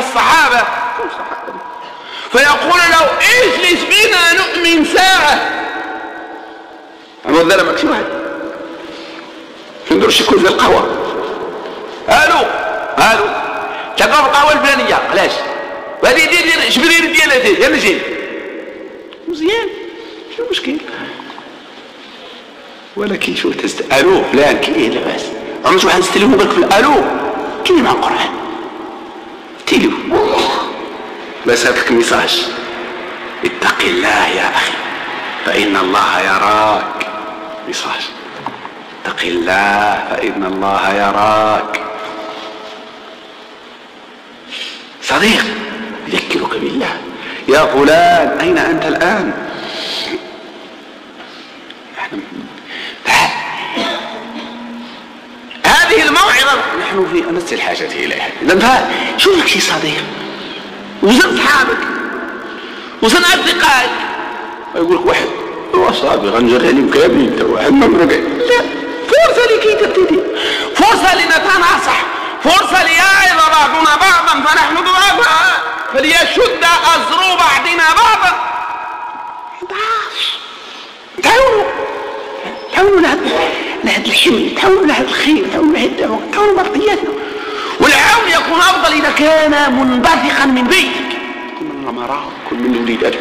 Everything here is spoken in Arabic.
الصحابة فيقول له اجلس بنا نؤمن ساعة. أنا ظلمك شي واحد نديرو شي كل في القهوة. الو تلقاو في القهوة الفلانية علاش؟ وهذه دير جبريل ديال هذه يلا جي مزيان شنو المشكل؟ ولكن شو الو فلان كاين لاباس عمرو شي واحد نستلمو بالك في الالو كاين مع القرآن تيلو بس هاك ميساج اتق الله يا اخي فإن الله يراك. ميساج اتق الله فإن الله يراك. صديق يذكرك بالله يا فلان أين أنت الآن؟ هذه الموعظة نحن في أمس الحاجة إليها. إذن شوف لك شي صديق وزن أصحابك وزن أصدقائك ويقول لك واحد وصابي غنجر عليهم كاملين تا واحد ما مرقع. لا، فرصة لكي تبتدي، فرصة لنتناصح، فرصة ليعظ بعضنا بعضا فنحن ضعفاء فليشد أزر بعضنا بعضا. تعاونوا لهذا الحمل، تعاونوا لهذا الخير، تعاونوا لهذه الدعوة، تعاونوا بقضياتنا. والعون يكون أفضل إذا كان منبثقا من بيتك. كن من الأمراء، كن من وليداتك،